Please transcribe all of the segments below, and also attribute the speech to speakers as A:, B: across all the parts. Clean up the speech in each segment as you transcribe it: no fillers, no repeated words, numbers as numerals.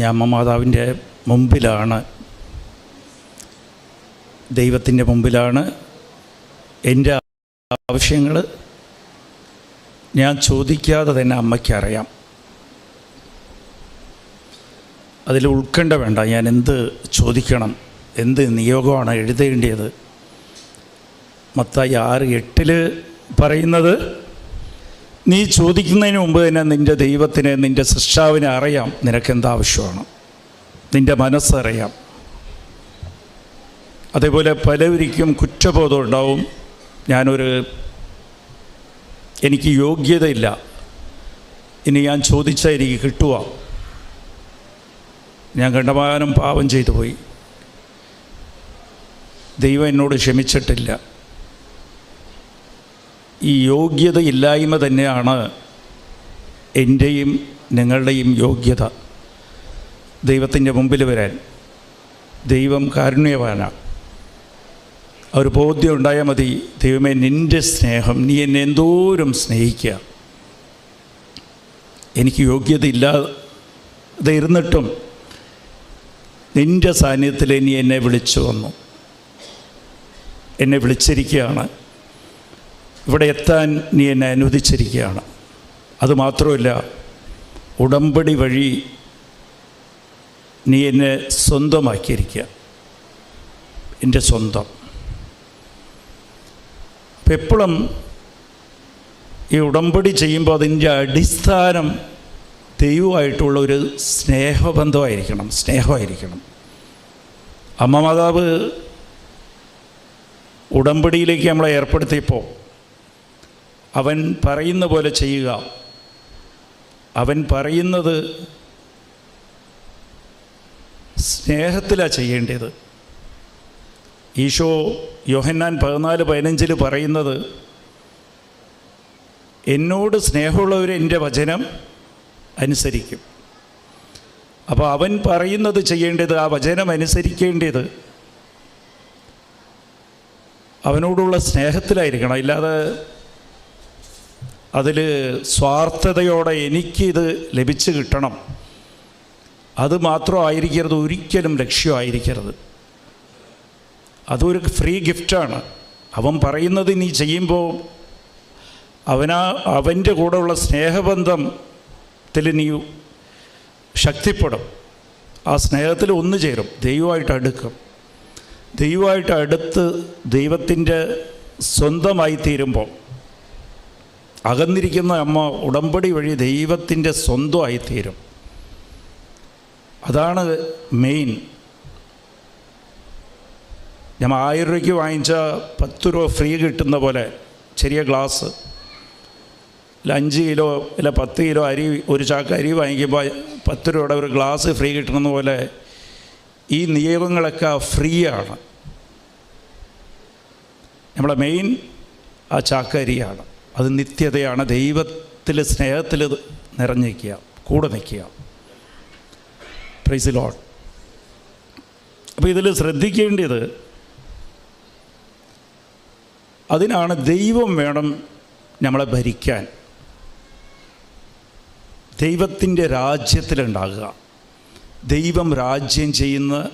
A: ഞാൻ അമ്മ മാതാവിൻ്റെ മുമ്പിലാണ്, ദൈവത്തിൻ്റെ മുമ്പിലാണ്. എൻ്റെ ആവശ്യങ്ങൾ ഞാൻ ചോദിക്കാതെ തന്നെ അമ്മയ്ക്കറിയാം. അതിൽ ഉത്കണ്ഠ വേണ്ട. ഞാൻ എന്ത് ചോദിക്കണം, എന്ത് നിയോഗമാണ് എഴുതേണ്ടത്. മത്തായി 6:8 പറയുന്നത്, നീ ചോദിക്കുന്നതിന് മുമ്പ് തന്നെ നിൻ്റെ ദൈവത്തിന്, നിൻ്റെ സൃഷ്ടാവിനെ അറിയാം നിനക്കെന്താവശ്യമാണ്. നിൻ്റെ മനസ്സറിയാം. അതേപോലെ പലവരിക്കും കുറ്റബോധം ഉണ്ടാവും. എനിക്ക് യോഗ്യതയില്ല, ഇനി ഞാൻ ചോദിച്ചാൽ എനിക്ക് കിട്ടുക, ഞാൻ കണ്ടമാനം പാപം ചെയ്തു പോയി, ദൈവം എന്നോട് ക്ഷമിച്ചിട്ടില്ല. ഈ യോഗ്യതയില്ലായ്മ തന്നെയാണ് എൻ്റെയും നിങ്ങളുടെയും യോഗ്യത ദൈവത്തിൻ്റെ മുമ്പിൽ വരാൻ. ദൈവം കാരുണ്യവാനാണ്. ഒരു ബോധ്യം ഉണ്ടായാൽ മതി, ദൈവമേ നിൻ്റെ സ്നേഹം, നീ എന്നെ എന്തോരം സ്നേഹിക്കുക, എനിക്ക് യോഗ്യതയില്ലാതെ ഇരുന്നിട്ടും നിൻ്റെ സാന്നിധ്യത്തിൽ നീ എന്നെ വിളിച്ചു വന്നു, എന്നെ വിളിച്ചിരിക്കുകയാണ്, ഇവിടെ എത്താൻ നീ എന്നെ അനുവദിച്ചിരിക്കുകയാണ്. അതുമാത്രമല്ല, ഉടമ്പടി വഴി നീ എന്നെ സ്വന്തമാക്കിയിരിക്കുക, എൻ്റെ സ്വന്തം. അപ്പം എപ്പോഴും ഈ ഉടമ്പടി ചെയ്യുമ്പോൾ അതിൻ്റെ അടിസ്ഥാനം ദൈവമായിട്ടുള്ള ഒരു സ്നേഹമായിരിക്കണം. അമ്മ മാതാവ് ഉടമ്പടിയിലേക്ക് നമ്മളെ ഏർപ്പെടുത്തിയപ്പോൾ അവൻ പറയുന്ന പോലെ ചെയ്യുക, അവൻ പറയുന്നത് സ്നേഹത്തിലാണ് ചെയ്യേണ്ടത്. ഈശോ യോഹന്നാൻ 14:15 പറയുന്നത്, എന്നോട് സ്നേഹമുള്ളവർ എൻ്റെ വചനം അനുസരിക്കും. അപ്പോൾ അവൻ പറയുന്നത് ചെയ്യേണ്ടത്, ആ വചനം അനുസരിക്കേണ്ടത് അവനോടുള്ള സ്നേഹത്തിലായിരിക്കണം. അല്ലാതെ അതിൽ സ്വാർത്ഥതയോടെ എനിക്കിത് ലഭിച്ചു കിട്ടണം, അത് മാത്രമായിരിക്കരുത്, ഒരിക്കലും ലക്ഷ്യമായിരിക്കരുത്. അതൊരു ഫ്രീ ഗിഫ്റ്റാണ്. അവൻ പറയുന്നത് നീ ചെയ്യുമ്പോൾ അവൻ്റെ കൂടെയുള്ള സ്നേഹബന്ധത്തിൽ നീ ശക്തിപ്പെടും, ആ സ്നേഹത്തിൽ ഒന്നു ചേരും, ദൈവമായിട്ട് അടുക്കും. ദൈവമായിട്ട് അടുത്ത് ദൈവത്തിൻ്റെ സ്വന്തമായി തീരുമ്പോൾ അകന്നിരിക്കുന്ന അമ്മ ഉടമ്പടി വഴി ദൈവത്തിൻ്റെ സ്വന്തമായിത്തീരും. അതാണ് മെയിൻ. നമ്മൾ 1000 രൂപയ്ക്ക് വാങ്ങിച്ച 10 രൂപ ഫ്രീ കിട്ടുന്ന പോലെ, ചെറിയ ഗ്ലാസ്, 5 കിലോ ഇല്ല 10 കിലോ അരി, ഒരു ചാക്ക് അരി വാങ്ങിക്കുമ്പോൾ 10 രൂപയുടെ ഒരു ഗ്ലാസ് ഫ്രീ കിട്ടുന്ന പോലെ ഈ നിയമങ്ങളൊക്കെ ഫ്രീ ആണ്. നമ്മളെ മെയിൻ ആ ചാക്കരിയാണ്, അത് നിത്യതയാണ്. ദൈവത്തിൽ സ്നേഹത്തിൽ നിറഞ്ഞിരിക്കുക, കൂടെ നിൽക്കുക. Price the Lord. അപ്പോൾ ഇതിൽ ശ്രദ്ധിക്കേണ്ടത്, അതിനാണ് ദൈവം വേണം നമ്മളെ ഭരിക്കാൻ, ദൈവത്തിൻ്റെ രാജ്യത്തിലുണ്ടാകുക. ദൈവം രാജ്യം ചെയ്യുന്നതിൻ്റെ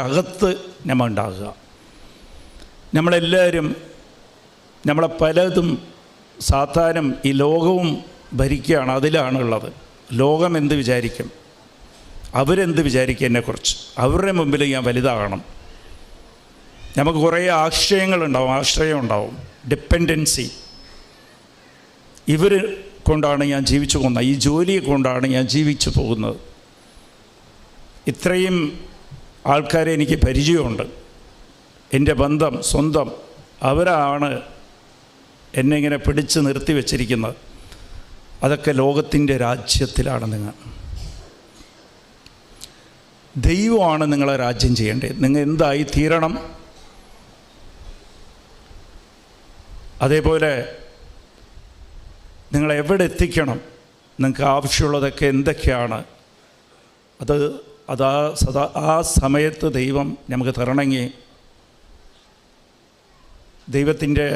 A: അകത്ത് നമ്മൾ ഉണ്ടാകുക. നമ്മളെല്ലാവരും, നമ്മളെ പലതും സാത്താനും ഈ ലോകവും ഭരിക്കുകയാണ്, അതിലാണുള്ളത്. ലോകം എന്ത് വിചാരിക്കും, അവരെന്ത് വിചാരിക്കും എന്നെക്കുറിച്ച്, അവരുടെ മുമ്പിൽ ഞാൻ വലുതാകണം. നമുക്ക് കുറേ ആശ്രയം ഉണ്ടാവും, ഡിപ്പെൻഡൻസി. ഇവർ കൊണ്ടാണ് ഞാൻ ജീവിച്ചു പോകുന്നത്, ഈ ജോലിയെ കൊണ്ടാണ് ഞാൻ ജീവിച്ചു പോകുന്നത്. ഇത്രയും ആൾക്കാരെ എനിക്ക് പരിചയമുണ്ട്, എൻ്റെ ബന്ധം സ്വന്തം, അവരാണ് എന്നെ ഇങ്ങനെ പിടിച്ച് നിർത്തി വച്ചിരിക്കുന്നത്. അതൊക്കെ ലോകത്തിൻ്റെ രാജ്യത്തിലാണ്. ദൈവമാണ് നിങ്ങളെ രാജ്യം ചെയ്യേണ്ടത്. നിങ്ങൾ എന്തായി തീരണം. അതേപോലെ നിങ്ങളെവിടെ എത്തിക്കണം, നിങ്ങൾക്ക് ആവശ്യമുള്ളതൊക്കെ എന്തൊക്കെയാണ്, ആ സമയത്ത് ദൈവം നമുക്ക് തരണമെങ്കിൽ, ദൈവത്തിൻ്റെ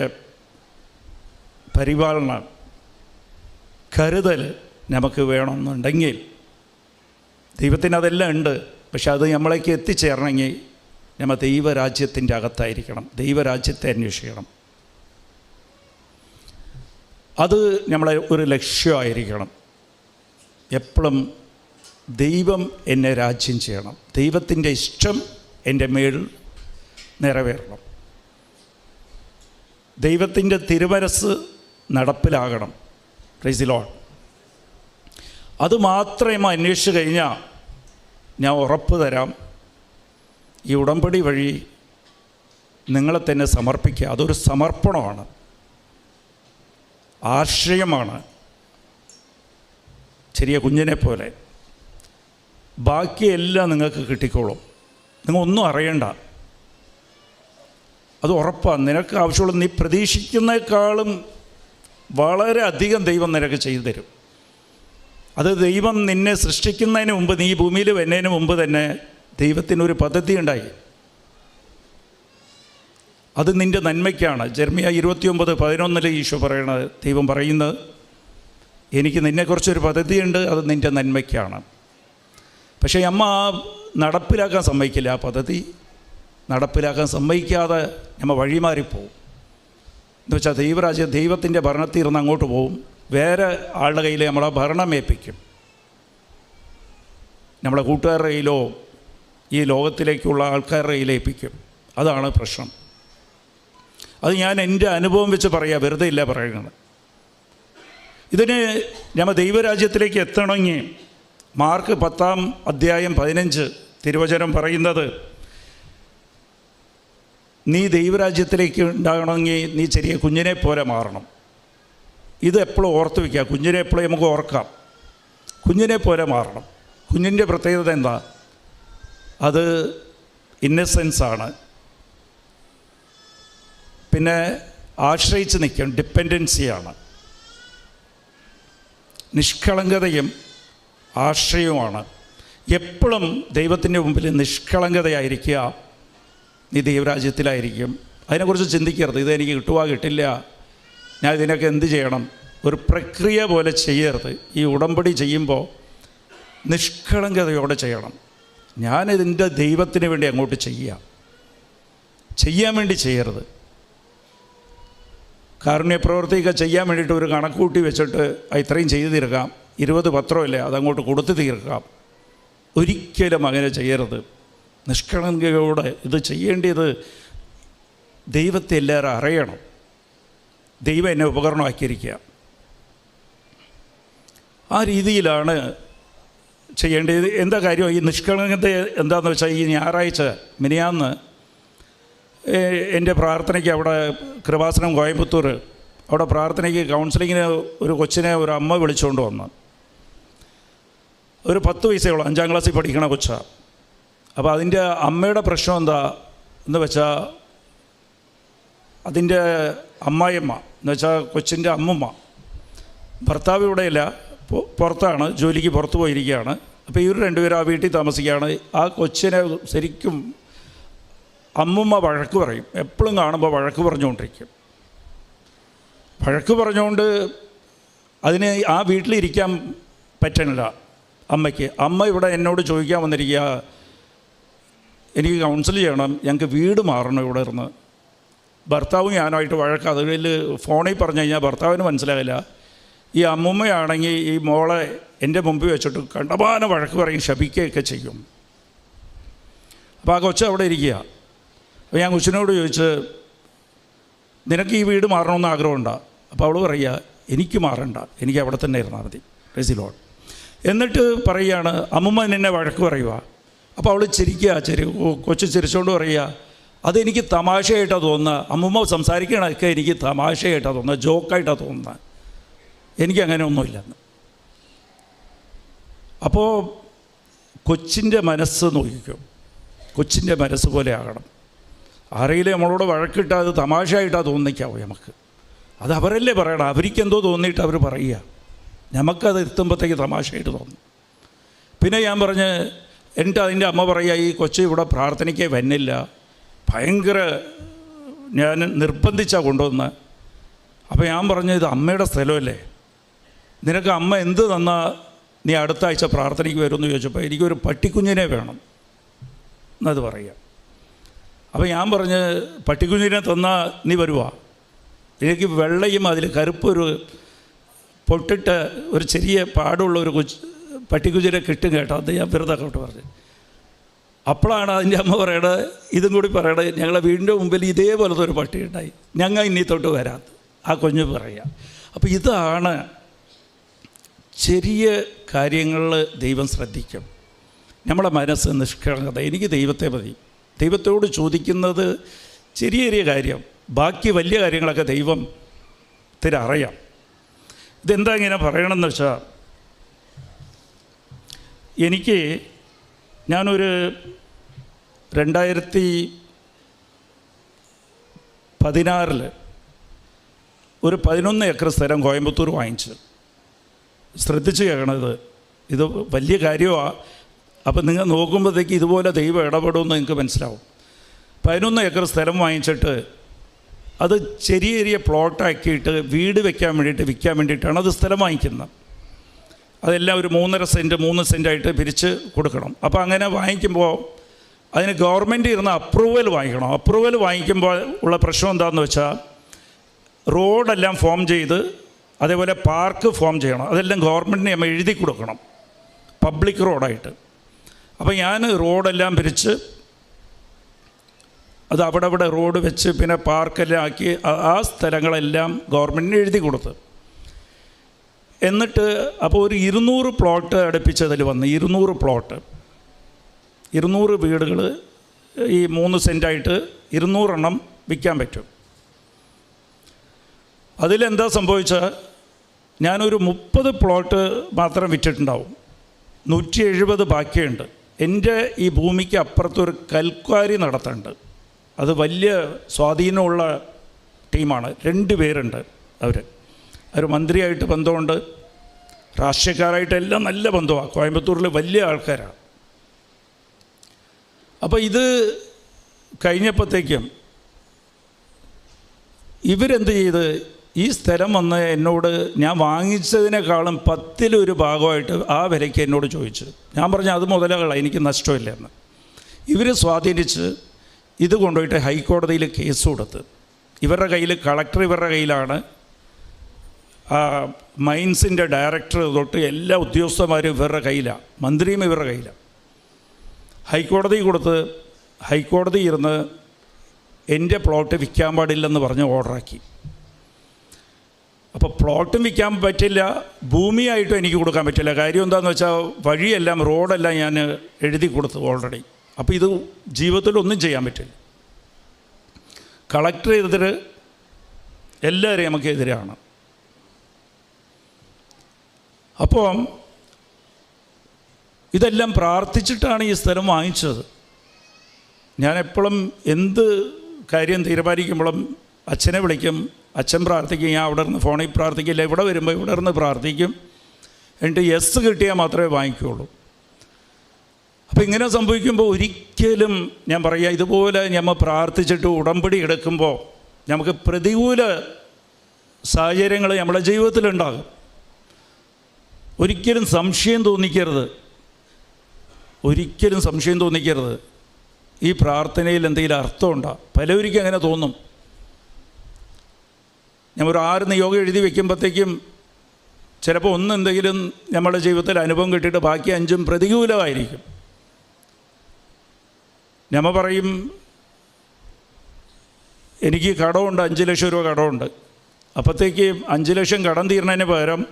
A: പരിപാലന കരുതൽ നമുക്ക് വേണമെന്നുണ്ടെങ്കിൽ ദൈവത്തിന് അതെല്ലാം ഉണ്ട്. പക്ഷെ അത് നമ്മളേക്ക് എത്തിച്ചേരണമെങ്കിൽ നമ്മൾ ദൈവരാജ്യത്തിൻ്റെ അകത്തായിരിക്കണം, ദൈവരാജ്യത്തെ അന്വേഷിക്കണം. അത് നമ്മളെ ഒരു ലക്ഷ്യമായിരിക്കണം. എപ്പോഴും ദൈവം എന്നെ രാജ്യം ചെയ്യണം, ദൈവത്തിൻ്റെ ഇഷ്ടം എൻ്റെ മേൽ നിറവേറണം, ദൈവത്തിൻ്റെ തിരുമനസ്സ് നടപ്പിലാകണം. Praise the Lord. അത് മാത്രമേ അന്വേഷിച്ച് കഴിഞ്ഞാൽ ഞാൻ ഉറപ്പ് തരാം, ഈ ഉടമ്പടി വഴി നിങ്ങളെ തന്നെ സമർപ്പിക്കുക. അതൊരു സമർപ്പണമാണ്, ആശ്രയമാണ്. ചെറിയ കുഞ്ഞിനെ പോലെ ബാക്കിയെല്ലാം നിങ്ങൾക്ക് കിട്ടിക്കോളും. നിങ്ങൾ ഒന്നും അറിയണ്ട, അത് ഉറപ്പാണ്. നിനക്ക് ആവശ്യമുള്ള നീ പ്രതീക്ഷിക്കുന്നേക്കാളും വളരെ അധികം ദൈവം നിനക്ക് ചെയ്തു തരും. അത് ദൈവം നിന്നെ സൃഷ്ടിക്കുന്നതിന് മുമ്പ്, നീ ഭൂമിയിൽ വരുന്നതിന് മുമ്പ് തന്നെ ദൈവത്തിനൊരു പദ്ധതി ഉണ്ടായി. അത് നിൻ്റെ നന്മയ്ക്കാണ്. ജെറമ്യാ 29:11 ഈശോ പറയണത്, ദൈവം പറയുന്നത്, എനിക്ക് നിന്നെക്കുറിച്ചൊരു പദ്ധതിയുണ്ട്, അത് നിൻ്റെ നന്മയ്ക്കാണ്. പക്ഷേ അമ്മ നടപ്പിലാക്കാൻ സമ്മതിക്കില്ല. ആ പദ്ധതി നടപ്പിലാക്കാൻ സമ്മതിക്കാതെ നമ്മൾ വഴിമാറിപ്പോവും. എന്ന് വെച്ചാൽ ദൈവരാജ്യം ദൈവത്തിൻ്റെ ഭരണത്തിൽ ഇരുന്ന് അങ്ങോട്ട് പോവും, വേറെ ആളുടെ കയ്യിൽ നമ്മളെ ഭരണം ഏൽപ്പിക്കും. നമ്മളെ കൂട്ടുകാരുടെ കയ്യിലോ ഈ ലോകത്തിലേക്കുള്ള ആൾക്കാരുടെ കയ്യിൽ ഏൽപ്പിക്കും. അതാണ് പ്രശ്നം. അത് ഞാൻ എൻ്റെ അനുഭവം വെച്ച് പറയാം, വെറുതെ ഇല്ല പറയുന്നത്. ഇതിന് നമ്മൾ ദൈവരാജ്യത്തിലേക്ക് എത്തണമെങ്കിൽ മാർക്ക് 10:15 തിരുവചനം പറയുന്നത്, നീ ദൈവരാജ്യത്തിലേക്ക് ഉണ്ടാകണമെങ്കിൽ നീ ചെറിയ കുഞ്ഞിനെ പോലെ മാറണം. ഇത് എപ്പോഴും ഓർത്ത് വയ്ക്കുക. കുഞ്ഞിനെ എപ്പോഴും നമുക്ക് ഓർക്കാം, കുഞ്ഞിനെ പോലെ മാറണം. കുഞ്ഞിൻ്റെ പ്രത്യേകത എന്താ? അത് ഇന്നസെൻസാണ്. പിന്നെ ആശ്രയിച്ച് നിൽക്കും, ഡിപ്പെൻഡൻസിയാണ്. നിഷ്കളങ്കതയും ആശ്രയവുമാണ്. എപ്പോഴും ദൈവത്തിൻ്റെ മുമ്പിൽ നിഷ്കളങ്കതയായിരിക്കുക, നീ ദൈവരാജ്യത്തിലായിരിക്കും. അതിനെക്കുറിച്ച് ചിന്തിക്കരുത്, ഇതെനിക്ക് കിട്ടുക കിട്ടില്ല, ഞാൻ ഇതിനൊക്കെ എന്ത് ചെയ്യണം. ഒരു പ്രക്രിയ പോലെ ചെയ്യരുത്. ഈ ഉടമ്പടി ചെയ്യുമ്പോൾ നിഷ്കളങ്കതയോടെ ചെയ്യണം. ഞാനിതിൻ്റെ ദൈവത്തിന് വേണ്ടി അങ്ങോട്ട് ചെയ്യാൻ വേണ്ടി ചെയ്യരുത്. കാരുണ്യപ്രവൃത്തിയൊക്കെ ചെയ്യാൻ വേണ്ടിയിട്ട് ഒരു കണക്കൂട്ടി വെച്ചിട്ട് ഇത്രയും ചെയ്തു തീർക്കാം, 20 പത്രമല്ലേ അതങ്ങോട്ട് കൊടുത്തു തീർക്കാം. ഒരിക്കലും അങ്ങനെ ചെയ്യരുത്. നിഷ്കളങ്കയോടെ ഇത് ചെയ്യേണ്ടത് ദൈവത്തെ എല്ലാവരും അറിയണം. ദൈവം എന്നെ ഉപകരണമാക്കിയിരിക്കുക. ആ രീതിയിലാണ് ചെയ്യേണ്ടത്. എന്താ കാര്യം? ഈ നിഷ്കളങ്കത എന്താണെന്ന് വെച്ചാൽ, ഈ ഞായറാഴ്ച മിനിയാന്ന് എൻ്റെ പ്രാർത്ഥനയ്ക്ക് അവിടെ കൃപാസനം കോയമ്പത്തൂർ അവിടെ പ്രാർത്ഥനയ്ക്ക് കൗൺസിലിങ്ങിന് ഒരു കൊച്ചിനെ ഒരു അമ്മ വിളിച്ചുകൊണ്ട് വന്നു. ഒരു 10 വയസ്സേയുള്ളൂ, 5ാം ക്ലാസ്സിൽ പഠിക്കണ കൊച്ചാണ്. അപ്പോൾ അതിൻ്റെ അമ്മയുടെ പ്രശ്നം എന്താ എന്ന് വെച്ചാൽ, അതിൻ്റെ അമ്മായിയമ്മ എന്ന് വെച്ചാൽ കൊച്ചിൻ്റെ അമ്മുമ്മ, ഭർത്താവ് ഇവിടെയില്ല, പുറത്താണ്, ജോലിക്ക് പുറത്ത് പോയിരിക്കുകയാണ്. അപ്പോൾ ഇവർ രണ്ടുപേരും ആ വീട്ടിൽ താമസിക്കുകയാണ്. ആ കൊച്ചിനെ ശരിക്കും അമ്മുമ്മ വഴക്ക് പറയും. എപ്പോഴും കാണുമ്പോൾ വഴക്ക് പറഞ്ഞുകൊണ്ടിരിക്കും. വഴക്ക് പറഞ്ഞുകൊണ്ട് അതിന് ആ വീട്ടിലിരിക്കാൻ പറ്റണില്ല അമ്മയ്ക്ക്. അമ്മ ഇവിടെ എന്നോട് ചോദിക്കാൻ വന്നിരിക്കുക, എനിക്ക് കൗൺസിൽ ചെയ്യണം, ഞങ്ങൾക്ക് വീട് മാറണം ഇവിടെ ഇരുന്ന്. ഭർത്താവും ഞാനായിട്ട് വഴക്ക്. അതിൽ ഫോണിൽ പറഞ്ഞു കഴിഞ്ഞാൽ ഭർത്താവിന് മനസ്സിലാകില്ല. ഈ അമ്മുമ്മയാണെങ്കിൽ ഈ മോളെ എൻ്റെ മുമ്പിൽ വെച്ചിട്ട് കണ്ടമാനം വഴക്ക് പറയും, ശപിക്കുകയൊക്കെ ചെയ്യും. അപ്പോൾ ആ കൊച്ച് അവിടെ ഇരിക്കുക. അപ്പോൾ ഞാൻ കൊച്ചിനോട് ചോദിച്ച്, നിനക്ക് ഈ വീട് മാറണമെന്ന് ആഗ്രഹമുണ്ടോ? അപ്പോൾ അവൾ പറയുക, എനിക്ക് മാറണ്ട, എനിക്ക് അവിടെ തന്നെ ഇരുന്നാൽ മതി. Price the Lord. എന്നിട്ട് പറയുകയാണ്, അമ്മുമ്മ നിന്നെ വഴക്ക് പറയുക. അപ്പോൾ അവൾ കൊച്ച് ചിരിച്ചുകൊണ്ട് പറയുക, അതെനിക്ക് തമാശയായിട്ടാണ് തോന്നുന്നത്. അമ്മുമ്മ സംസാരിക്കണതൊക്കെ എനിക്ക് തമാശയായിട്ടാണ് തോന്നുന്നത്, ജോക്കായിട്ടാണ് തോന്നുന്നത്, എനിക്കങ്ങനെ ഒന്നുമില്ലെന്ന്. അപ്പോൾ കൊച്ചിൻ്റെ മനസ്സ് നോക്കിക്കും, കൊച്ചിൻ്റെ മനസ്സ് പോലെ ആകണം. ആരെങ്കിലും നമ്മളോട് വഴക്കിട്ടാൽ അത് തമാശയായിട്ടാണ് തോന്നിക്കാവോ നമുക്ക്? അത് അവരല്ലേ പറയണം. അവർക്കെന്തോ തോന്നിയിട്ട് അവർ പറയുക, നമുക്കത് എത്തുമ്പോഴത്തേക്ക് തമാശയായിട്ട് തോന്നും. പിന്നെ ഞാൻ പറഞ്ഞ്, എന്നിട്ട് അതിൻ്റെ അമ്മ പറയുക, ഈ കൊച്ച് ഇവിടെ പ്രാർത്ഥനയ്ക്ക് വന്നില്ല, ഭയങ്കര ഞാൻ നിർബന്ധിച്ചാണ് കൊണ്ടുവന്ന്. അപ്പോൾ ഞാൻ പറഞ്ഞു, ഇത് അമ്മയുടെ സ്ഥലമല്ലേ, നിനക്ക് അമ്മ എന്ത് തന്നാൽ നീ അടുത്ത ആഴ്ച പ്രാർത്ഥനയ്ക്ക് വരുമെന്ന് ചോദിച്ചപ്പോൾ എനിക്കൊരു പട്ടിക്കുഞ്ഞിനെ വേണം എന്നത് പറയുക. അപ്പോൾ ഞാൻ പറഞ്ഞ് പട്ടിക്കുഞ്ഞിനെ തന്നാൽ നീ വരുവാ, എനിക്ക് വെള്ളയും അതിൽ കറുപ്പൊരു പൊട്ടിട്ട് ഒരു ചെറിയ പാടുള്ള ഒരു പട്ടിക്കുഞ്ഞിനെ കിട്ടും കേട്ടോ. അത് ഞാൻ വെറുതെ അങ്ങോട്ട് പറഞ്ഞു. അപ്പോഴാണ് അതിൻ്റെ അമ്മ പറയണത്, ഇതും കൂടി പറയണത്, ഞങ്ങളെ വീടിൻ്റെ മുമ്പിൽ ഇതേപോലത്തെ ഒരു പട്ടി ഉണ്ടായി, ഞങ്ങൾ ഇനി തൊട്ട് വരാത്ത ആ കുഞ്ഞ് പറയുക. അപ്പോൾ ഇതാണ് ചെറിയ കാര്യങ്ങളിൽ ദൈവം ശ്രദ്ധിക്കും. നമ്മളെ മനസ്സ് നിഷ്കളങ്കത, എനിക്ക് ദൈവത്തെ മതി. ദൈവത്തോട് ചോദിക്കുന്നത് ചെറിയ ചെറിയ കാര്യം, ബാക്കി വലിയ കാര്യങ്ങളൊക്കെ ദൈവത്തിനറിയാം. ഇതെന്താ ഇങ്ങനെ പറയണമെന്ന് വെച്ചാൽ, ഞാനൊരു 2016 ഒരു 11 ഏക്കർ സ്ഥലം കോയമ്പത്തൂർ വാങ്ങിച്ചു. ശ്രദ്ധിച്ച് കേൾക്കണത്, ഇത് വലിയ കാര്യമാണ്. അപ്പം നിങ്ങൾ നോക്കുമ്പോഴത്തേക്ക് ഇതുപോലെ ദൈവം ഇടപെടുമെന്ന് നിങ്ങൾക്ക് മനസ്സിലാവും. 11 ഏക്കർ സ്ഥലം വാങ്ങിച്ചിട്ട് അത് ചെറിയ ചെറിയ പ്ലോട്ടാക്കിയിട്ട് വീട് വിൽക്കാൻ വേണ്ടിയിട്ടാണ് അത് സ്ഥലം വാങ്ങിക്കുന്നത്. അതെല്ലാം ഒരു 3 സെൻറ്റായിട്ട് പിരിച്ച് കൊടുക്കണം. അപ്പോൾ അങ്ങനെ വാങ്ങിക്കുമ്പോൾ അതിന് ഗവൺമെൻറ് ഇരുന്ന് അപ്രൂവൽ വാങ്ങിക്കണം. അപ്രൂവൽ വാങ്ങിക്കുമ്പോൾ ഉള്ള പ്രശ്നം എന്താണെന്ന് വെച്ചാൽ, റോഡെല്ലാം ഫോം ചെയ്ത് അതേപോലെ പാർക്ക് ഫോം ചെയ്യണം. അതെല്ലാം ഗവൺമെൻറ്റിന് നമ്മൾ എഴുതി കൊടുക്കണം, പബ്ലിക് റോഡായിട്ട്. അപ്പോൾ ഞാൻ റോഡെല്ലാം പിരിച്ച് അത് അവിടെ റോഡ് വെച്ച് പിന്നെ പാർക്കെല്ലാം ആക്കി ആ സ്ഥലങ്ങളെല്ലാം ഗവൺമെൻറ്റിന് എഴുതി കൊടുത്ത്, എന്നിട്ട് അപ്പോൾ ഒരു 200 പ്ലോട്ട് അടുപ്പിച്ചതിൽ വന്ന് 200 പ്ലോട്ട് 200 വീടുകൾ ഈ 3 സെൻറ്റായിട്ട് 200 എണ്ണം വിൽക്കാൻ പറ്റും. അതിലെന്താ സംഭവിച്ചാൽ, ഞാനൊരു 30 പ്ലോട്ട് മാത്രം വിറ്റിട്ടുണ്ടാവും, 170 ബാക്കിയുണ്ട്. എൻ്റെ ഈ ഭൂമിക്ക് അപ്പുറത്തൊരു കൽക്വാരി നടത്തുന്നുണ്ട്. അത് വലിയ സ്വാധീനമുള്ള ടീമാണ്. 2 പേരുണ്ട്. അവർ മന്ത്രിയായിട്ട് ബന്ധമുണ്ട്, രാഷ്ട്രീയക്കാരായിട്ടെല്ലാം നല്ല ബന്ധമാണ്. കോയമ്പത്തൂരിൽ വലിയ ആൾക്കാരാണ്. അപ്പോൾ ഇത് കഴിഞ്ഞപ്പോഴത്തേക്കും ഇവരെന്ത് ചെയ്ത്, ഈ സ്ഥലം വന്ന് എന്നോട് ഞാൻ വാങ്ങിച്ചതിനേക്കാളും 10-1 ഭാഗമായിട്ട് ആ വിലയ്ക്ക് എന്നോട് ചോദിച്ചു. ഞാൻ പറഞ്ഞു അത് മുതലാകള, എനിക്ക് നഷ്ടമില്ല എന്ന്. ഇവർ സ്വാധീനിച്ച് ഇത് കൊണ്ടുപോയിട്ട് ഹൈക്കോടതിയിൽ കേസ് കൊടുത്ത്, ഇവരുടെ കയ്യിൽ കളക്ടർ ഇവരുടെ കയ്യിലാണ്, മൈൻസിൻ്റെ ഡയറക്ടർ തൊട്ട് എല്ലാ ഉദ്യോഗസ്ഥന്മാരും ഇവരുടെ കയ്യിലാണ്, മന്ത്രിയും ഇവരുടെ കയ്യിലാണ്. ഹൈക്കോടതി കൊടുത്ത് ഹൈക്കോടതി ഇരുന്ന് എൻ്റെ പ്ലോട്ട് വിൽക്കാൻ പാടില്ലെന്ന് പറഞ്ഞ് ഓർഡറാക്കി. അപ്പോൾ പ്ലോട്ടും വിൽക്കാൻ പറ്റില്ല, ഭൂമിയായിട്ടും എനിക്ക് കൊടുക്കാൻ പറ്റില്ല. കാര്യം എന്താണെന്ന് വെച്ചാൽ, വഴിയെല്ലാം റോഡെല്ലാം ഞാൻ എഴുതി കൊടുത്തു ഓൾറെഡി. അപ്പോൾ ഇത് ജീവിതത്തിലൊന്നും ചെയ്യാൻ പറ്റില്ല. കളക്ടറെതിരെ എല്ലാവരെയും നമുക്കെതിരാണ്. അപ്പോൾ ഇതെല്ലാം പ്രാർത്ഥിച്ചിട്ടാണ് ഈ സ്ഥലം വാങ്ങിച്ചത്. ഞാനെപ്പോഴും എന്ത് കാര്യം തീരുമാനിക്കുമ്പോഴും അച്ഛനെ വിളിക്കും, അച്ഛൻ പ്രാർത്ഥിക്കും, ഞാൻ അവിടെ നിന്ന് ഫോണിൽ പ്രാർത്ഥിക്കില്ല, ഇവിടെ വരുമ്പോൾ ഇവിടെ നിന്ന് പ്രാർത്ഥിക്കും, എന്നിട്ട് യെസ് കിട്ടിയാൽ മാത്രമേ വാങ്ങിക്കുകയുള്ളൂ. അപ്പോൾ ഇങ്ങനെ സംഭവിക്കുമ്പോൾ ഒരിക്കലും ഞാൻ പറയാം, ഇതുപോലെ നമ്മൾ പ്രാർത്ഥിച്ചിട്ട് ഉടമ്പടി എടുക്കുമ്പോൾ നമുക്ക് പ്രതികൂല സാഹചര്യങ്ങൾ നമ്മുടെ ജീവിതത്തിലുണ്ടാകും. ഒരിക്കലും സംശയം തോന്നിക്കരുത്, ഒരിക്കലും സംശയം തോന്നിക്കരുത്. ഈ പ്രാർത്ഥനയിൽ എന്തെങ്കിലും അർത്ഥമുണ്ടോ? പലവരിക്കും അങ്ങനെ തോന്നും. ഞാൻ ഒരു 6 നിയോഗം എഴുതി വയ്ക്കുമ്പോഴത്തേക്കും ചിലപ്പോൾ എന്തെങ്കിലും നമ്മുടെ ജീവിതത്തിൽ അനുഭവം കിട്ടിയിട്ട് ബാക്കി 5 പ്രതികൂലമായിരിക്കും. ഞമ്മ പറയും, എനിക്ക് കടമുണ്ട്, 5 ലക്ഷം രൂപ കടമുണ്ട്. അപ്പോഴത്തേക്ക് 5 ലക്ഷം കടം തീർന്നതിന് പകരം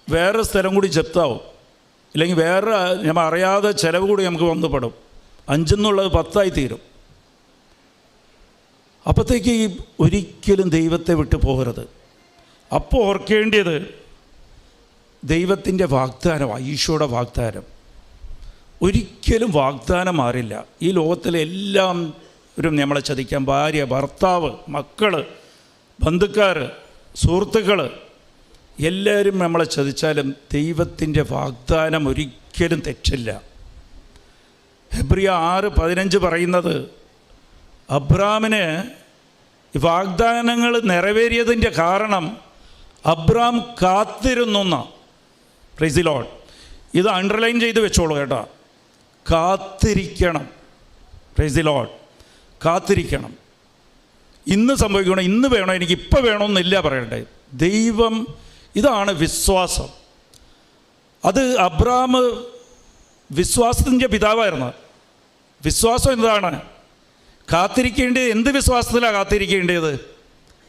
A: വേറെ സ്ഥലം കൂടി ജപ്താവും, ഇല്ലെങ്കിൽ വേറെ നമ്മൾ അറിയാതെ ചിലവ് കൂടി നമുക്ക് വന്നുപെടും. 5 എന്നുള്ളത് 10 തീരും. അപ്പോഴത്തേക്ക് ഒരിക്കലും ദൈവത്തെ വിട്ടു പോകരുത്. അപ്പോൾ ഓർക്കേണ്ടത് ദൈവത്തിൻ്റെ വാഗ്ദാനമാണ്, ഈശോയുടെ വാഗ്ദാനം. ഒരിക്കലും വാഗ്ദാനം മാറില്ല. ഈ ലോകത്തിലെ എല്ലാവരും നമ്മളെ ചതിക്കാൻ, ഭാര്യ, ഭർത്താവ്, മക്കൾ, ബന്ധുക്കാർ, സുഹൃത്തുക്കൾ, എല്ലാവരും നമ്മളെ ചതിച്ചാലും ദൈവത്തിൻ്റെ വാഗ്ദാനം ഒരിക്കലും തെറ്റില്ല. ഹെബ്രിയ 6:15 പറയുന്നത്, അബ്രാമിന് വാഗ്ദാനങ്ങൾ നിറവേറിയതിൻ്റെ കാരണം അബ്രാം കാത്തിരുന്നു. Price the Lord. ഇത് അണ്ടർലൈൻ ചെയ്ത് വെച്ചോളൂ കേട്ടോ. കാത്തിരിക്കണം. Price the Lord. കാത്തിരിക്കണം. ഇന്ന് സംഭവിക്കണം, ഇന്ന് വേണം, എനിക്ക് ഇപ്പോൾ വേണമെന്നില്ല പറയട്ടെ. ദൈവം, ഇതാണ് വിശ്വാസം. അത് അബ്രാഹാം വിശ്വാസത്തിൻ്റെ പിതാവായിരുന്നു. വിശ്വാസം എന്താണ്? കാത്തിരിക്കേണ്ടത് എന്ത് വിശ്വാസത്തിലാണ് കാത്തിരിക്കേണ്ടത്?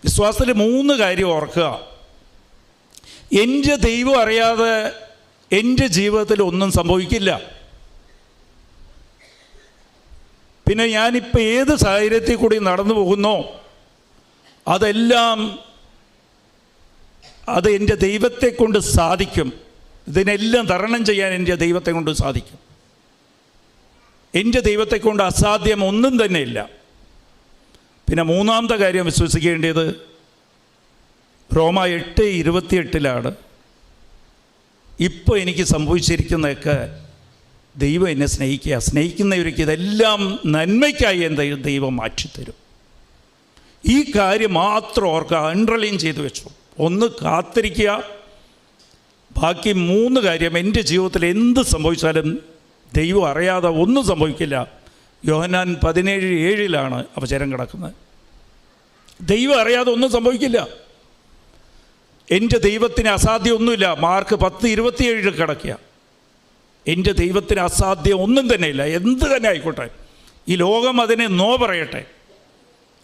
A: വിശ്വാസത്തിൽ 3 കാര്യം ഓർക്കുക. എൻ്റെ ദൈവം അറിയാതെ എൻ്റെ ജീവിതത്തിൽ ഒന്നും സംഭവിക്കില്ല. പിന്നെ ഞാനിപ്പോൾ ഏത് സാഹചര്യത്തിൽ കൂടി നടന്നു പോകുന്നോ അതെല്ലാം അത് എൻ്റെ ദൈവത്തെ കൊണ്ട് സാധിക്കും. ഇതിനെല്ലാം തരണം ചെയ്യാൻ എൻ്റെ ദൈവത്തെ കൊണ്ട് സാധിക്കും. എൻ്റെ ദൈവത്തെ കൊണ്ട് അസാധ്യം ഒന്നും തന്നെ ഇല്ല. പിന്നെ 3-ാമത്തെ കാര്യം വിശ്വസിക്കേണ്ടത് റോമ 8:28 ഇപ്പോൾ എനിക്ക് സംഭവിച്ചിരിക്കുന്നതൊക്കെ ദൈവം എന്നെ സ്നേഹിക്കുന്നവർക്ക് ഇതെല്ലാം നന്മയ്ക്കായി എൻ്റെ ദൈവം മാറ്റിത്തരും. ഈ കാര്യം മാത്രം ഓർക്കുക, അണ്ടർലൈൻ ചെയ്ത് വെച്ചു. 1 കാത്തിരിക്കുക, ബാക്കി 3 കാര്യം എൻ്റെ ജീവിതത്തിൽ എന്ത് സംഭവിച്ചാലും ദൈവം അറിയാതെ ഒന്നും സംഭവിക്കില്ല. യോഹന്നാൻ 17:7 അവചരം കിടക്കുന്നത്. ദൈവം അറിയാതെ ഒന്നും സംഭവിക്കില്ല. എൻ്റെ ദൈവത്തിന് അസാധ്യമൊന്നുമില്ല. മാർക്ക് 10:27 കിടക്കുക. എൻ്റെ ദൈവത്തിന് അസാധ്യം ഒന്നും തന്നെയില്ല. എന്ത് തന്നെ ആയിക്കോട്ടെ, ഈ ലോകം അതിനെ നോ പറയട്ടെ,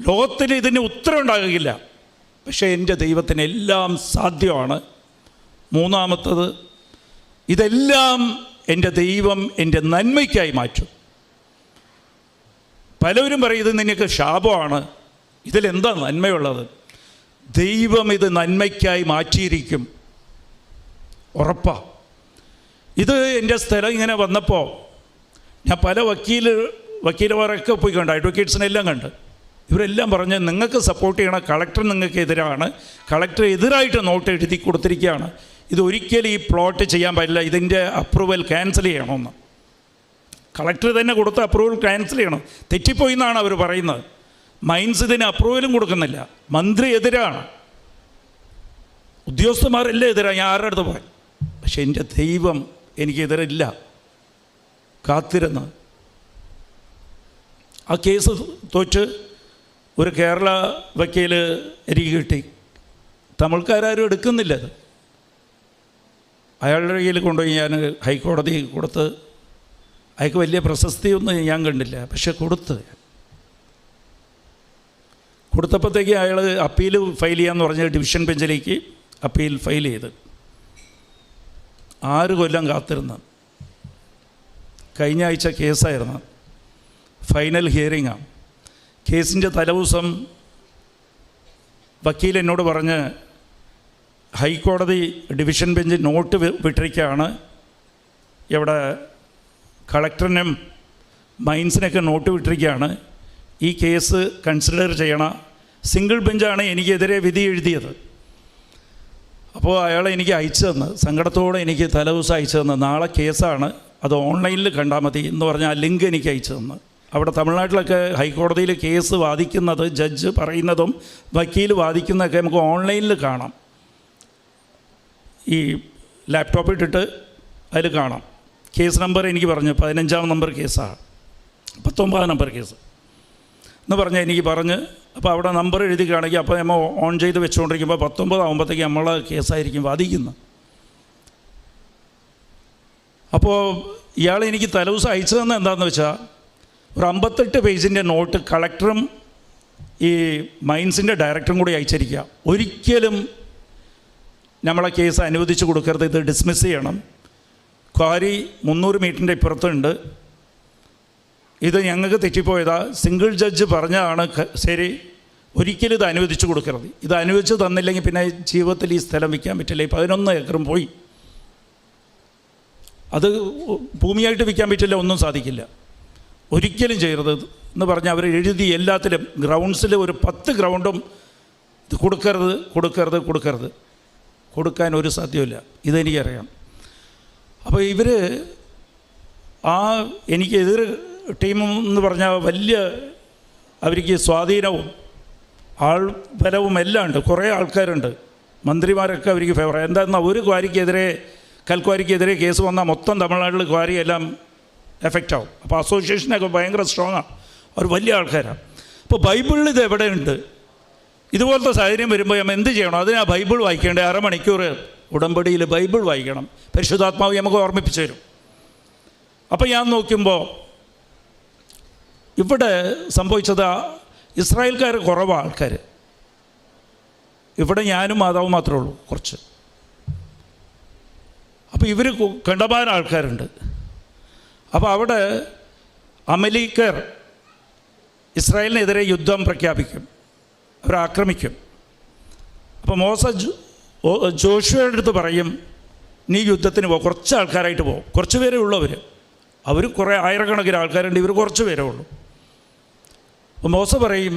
A: ലോകത്തിൽ ഇതിന് ഉത്തരം ഉണ്ടാകില്ല. പക്ഷേ എൻ്റെ ദൈവത്തിന് എല്ലാം സാധ്യമാണ്. 3-ാമത്തത്, ഇതെല്ലാം എൻ്റെ ദൈവം എൻ്റെ നന്മയ്ക്കായി മാറ്റും. പലവരും പറയും ഇത് നിനക്ക് ശാപമാണ്. ഇതിലെന്താ നന്മയുള്ളത്? ദൈവം ഇത് നന്മയ്ക്കായി മാറ്റിയിരിക്കും, ഉറപ്പാ. ഇത് എൻ്റെ സ്ഥലം ഇങ്ങനെ വന്നപ്പോൾ ഞാൻ പല വക്കീലന്മാരൊക്കെ പോയി കണ്ട്, അഡ്വക്കേറ്റ്സിനെല്ലാം കണ്ട്. ഇവരെല്ലാം പറഞ്ഞ് നിങ്ങൾക്ക് സപ്പോർട്ട് ചെയ്യണം, കളക്ടർ നിങ്ങൾക്ക് എതിരാണ്, കളക്ടർ എതിരായിട്ട് നോട്ട് എഴുതി കൊടുത്തിരിക്കുകയാണ്, ഇതൊരിക്കലും ഈ പ്ലോട്ട് ചെയ്യാൻ പറ്റില്ല, ഇതിൻ്റെ അപ്രൂവൽ ക്യാൻസൽ ചെയ്യണമെന്ന്. കളക്ടർ തന്നെ കൊടുത്ത അപ്രൂവൽ ക്യാൻസൽ ചെയ്യണം. തെറ്റിപ്പോയി എന്നാണ് അവർ പറയുന്നത്. മൈൻസ് ഇതിന് അപ്രൂവലും കൊടുക്കുന്നില്ല. മന്ത്രി എതിരാണ്, ഉദ്യോഗസ്ഥന്മാരെല്ലാം എതിരാണ്. ഞാൻ ആരുടെ അടുത്ത് പോയി? പക്ഷെ എൻ്റെ ദൈവം എനിക്കെതിരില്ല. കാത്തിരുന്ന് ആ കേസ് തോറ്റ് ഒരു കേരള വക്കീൽ എനിക്ക് കിട്ടി. തമിഴ്ക്കാരും എടുക്കുന്നില്ല. അത് അയാളുടെ കയ്യിൽ കൊണ്ടുപോയി ഞാൻ ഹൈക്കോടതി കൊടുത്ത്, അയാൾക്ക് വലിയ പ്രശസ്തിയൊന്നും ഞാൻ കണ്ടില്ല, പക്ഷെ കൊടുത്തപ്പോഴത്തേക്ക് അയാൾ അപ്പീൽ ഫയൽ ചെയ്യാമെന്ന് പറഞ്ഞ് ഡിവിഷൻ ബെഞ്ചിലേക്ക് അപ്പീൽ ഫയൽ ചെയ്ത് 6 കൊല്ലം കാത്തിരുന്ന്. കഴിഞ്ഞ ആഴ്ച കേസായിരുന്നു, ഫൈനൽ ഹിയറിങ്ങാണ്. കേസിൻ്റെ തലേദിവസം വക്കീൽ എന്നോട് പറഞ്ഞ് ഹൈക്കോടതി ഡിവിഷൻ ബെഞ്ച് നോട്ട് വിട്ടിരിക്കുകയാണ്, ഇവിടെ കളക്ടറിനും മൈൻസിനൊക്കെ നോട്ട് വിട്ടിരിക്കുകയാണ്, ഈ കേസ് കൺസിഡർ ചെയ്യണം. സിംഗിൾ ബെഞ്ചാണ് എനിക്കെതിരെ വിധി എഴുതിയത്. അപ്പോൾ അയാൾ എനിക്ക് അയച്ചു തന്ന്, സങ്കടത്തോടെ എനിക്ക് തലേദിവസം അയച്ചു തന്ന്, നാളെ കേസാണ്, അത് ഓൺലൈനിൽ കണ്ടാൽ മതി എന്ന് പറഞ്ഞാൽ ആ ലിങ്ക് എനിക്ക് അയച്ചു തന്ന്. അവിടെ തമിഴ്നാട്ടിലൊക്കെ ഹൈക്കോടതിയിൽ കേസ് വാദിക്കുന്നത്, ജഡ്ജ് പറയുന്നതും വക്കീൽ വാദിക്കുന്നതൊക്കെ നമുക്ക് ഓൺലൈനിൽ കാണാം. ഈ ലാപ്ടോപ്പ് ഇട്ടിട്ട് അതിൽ കാണാം. കേസ് നമ്പർ എനിക്ക് പറഞ്ഞു 15-ാം നമ്പർ കേസാണ്, 19-ാം നമ്പർ കേസ് എന്ന് പറഞ്ഞാൽ എനിക്ക് പറഞ്ഞ്. അപ്പോൾ അവിടെ നമ്പർ എഴുതി കാണിക്കുക. അപ്പോൾ നമ്മൾ ഓൺ ചെയ്ത് വെച്ചുകൊണ്ടിരിക്കുമ്പോൾ 19 ആകുമ്പോഴത്തേക്ക് നമ്മളെ കേസായിരിക്കും വാദിക്കുന്നത്. അപ്പോൾ ഇയാൾ എനിക്ക് തലേദിവസം അയച്ചു തന്നെ എന്താണെന്ന് വെച്ചാൽ ഒരു 58 പേജിൻ്റെ നോട്ട് കളക്ടറും ഈ മൈൻസിൻ്റെ ഡയറക്ടറും കൂടി അയച്ചിരിക്കുക. ഒരിക്കലും നമ്മളെ കേസ് അനുവദിച്ച് കൊടുക്കരുത്, ഇത് ഡിസ്മിസ് ചെയ്യണം, ക്വാരി 300 മീറ്ററിൻ്റെ ഇപ്പുറത്തുണ്ട്, ഇത് ഞങ്ങൾക്ക് തെറ്റിപ്പോയതാ, സിംഗിൾ ജഡ്ജ് പറഞ്ഞതാണ് ശരി, ഒരിക്കലും ഇത് അനുവദിച്ച് കൊടുക്കരുത്, ഇത് അനുവദിച്ച് തന്നില്ലെങ്കിൽ പിന്നെ ജീവിതത്തിൽ ഈ സ്ഥലം വിൽക്കാൻ പറ്റില്ല. ഈ 11 ഏക്കറും പോയി, അത് ഭൂമിയായിട്ട് വിൽക്കാൻ പറ്റില്ല, ഒന്നും സാധിക്കില്ല, ഒരിക്കലും ചെയ്യരുത് എന്ന് പറഞ്ഞ് അവർ എഴുതി. എല്ലാത്തിലും ഗ്രൗണ്ട്സിൽ ഒരു 10 ഗ്രൗണ്ടും ഇത് കൊടുക്കരുത് കൊടുക്കാൻ ഒരു സാധ്യമില്ല, ഇതെനിക്കറിയാം. അപ്പോൾ ഇവർ എനിക്ക് എതിർ ടീം എന്ന് പറഞ്ഞാൽ വലിയ അവർക്ക് സ്വാധീനവും ആൾബലവും എല്ലാം ഉണ്ട്, കുറേ ആൾക്കാരുണ്ട്, മന്ത്രിമാരൊക്കെ അവർക്ക് ഫേവർ. എന്താണെന്നാൽ ഒരു കാര്യക്കെതിരെ കൽക്വാരിക്കെതിരെ കേസ് വന്നാൽ മൊത്തം തമിഴ്നാട്ടിൽ ക്വാരി എല്ലാം എഫക്റ്റ് ആവും. അപ്പോൾ അസോസിയേഷനൊക്കെ ഭയങ്കര സ്ട്രോങ്ങാണ്, അവർ വലിയ ആൾക്കാരാണ്. അപ്പോൾ ബൈബിളിൽ ഇത് എവിടെയുണ്ട്? ഇതുപോലത്തെ സാഹചര്യം വരുമ്പോൾ നമ്മൾ എന്ത് ചെയ്യണം? അതിന് ആ ബൈബിൾ വായിക്കേണ്ടത് അരമണിക്കൂർ ഉടമ്പടിയിൽ ബൈബിൾ വായിക്കണം. പരിശുദ്ധാത്മാവ് നമുക്ക് ഓർമ്മിപ്പിച്ചു തരും. അപ്പോൾ ഞാൻ നോക്കുമ്പോൾ ഇവിടെ സംഭവിച്ചത് ഇസ്രായേൽക്കാർ കുറവാണ് ആൾക്കാർ. ഇവിടെ ഞാനും മാതാവും മാത്രമേ ഉള്ളൂ കുറച്ച്. അപ്പോൾ ഇവർ കണ്ടമാനം ആൾക്കാരുണ്ട്. അപ്പോൾ അവിടെ അമലീക്കർ ഇസ്രായേലിനെതിരെ യുദ്ധം പ്രഖ്യാപിക്കും, അവർ ആക്രമിക്കും. അപ്പോൾ ജോഷുവയുടെ അടുത്ത് പറയും, നീ യുദ്ധത്തിന് പോകും, കുറച്ച് ആൾക്കാരായിട്ട് പോകും. കുറച്ച് പേരേ ഉള്ളൂ. അവർ കുറേ ആയിരക്കണക്കിന് ആൾക്കാരുണ്ട്, ഇവർ കുറച്ച് പേരേ ഉള്ളൂ. അപ്പോൾ മോശ പറയും,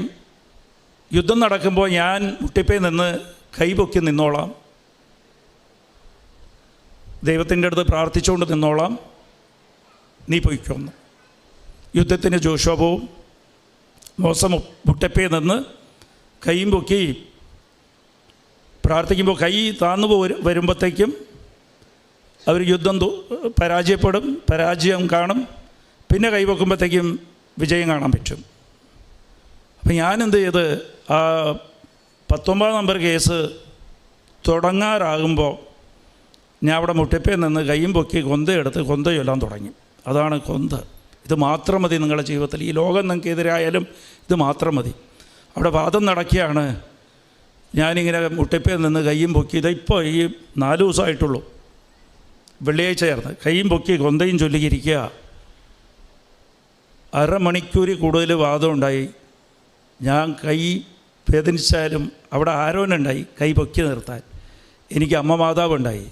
A: യുദ്ധം നടക്കുമ്പോൾ ഞാൻ മുട്ടിപ്പേ നിന്ന് കൈപൊക്കി നിന്നോളാം, ദൈവത്തിൻ്റെ അടുത്ത് പ്രാർത്ഥിച്ചുകൊണ്ട് നിന്നോളാം, നീ പൊയ്ക്കൊന്നു. യുദ്ധത്തിന് ജോഷുവ പോവും. മോശ മുട്ടപ്പേ നിന്ന് കൈയും പൊക്കി പ്രാർത്ഥിക്കുമ്പോൾ കൈ താന്നു വരുമ്പോഴത്തേക്കും അവർ യുദ്ധം പരാജയപ്പെടും, പരാജയം കാണും. പിന്നെ കൈ വെക്കുമ്പോഴത്തേക്കും വിജയം കാണാൻ പറ്റും. അപ്പം ഞാനെന്ത് ചെയ്ത് ആ 19 നമ്പർ കേസ് തുടങ്ങാറാകുമ്പോൾ ഞാൻ അവിടെ മുട്ടിപ്പേ നിന്ന് കൈയും പൊക്കി കൊന്തയെടുത്ത് കൊന്ത ചൊല്ലാൻ തുടങ്ങി. അതാണ് കൊന്ത. ഇത് മാത്രം മതി നിങ്ങളുടെ ജീവിതത്തിൽ. ഈ ലോകം നിങ്ങൾക്കെതിരായാലും ഇത് മാത്രം മതി. അവിടെ വാദം നടക്കുകയാണ്. ഞാനിങ്ങനെ മുട്ടിപ്പേ നിന്ന് കൈയും പൊക്കി, ഇതിപ്പോൾ ഈ 4 ദിവസമായിട്ടുള്ളൂ, വെള്ളിയാഴ്ച ചേർന്ന് കൈയും പൊക്കി കൊന്തയും ചൊല്ലിയിരിക്കുക. അരമണിക്കൂറിൽ കൂടുതൽ വാദം ഉണ്ടായി. ഞാൻ കൈ വേദനിച്ചാലും അവിടെ ആരോനുണ്ടായി കൈ പൊക്കി നിർത്താൻ. എനിക്ക് അമ്മ മാതാവുണ്ടായി,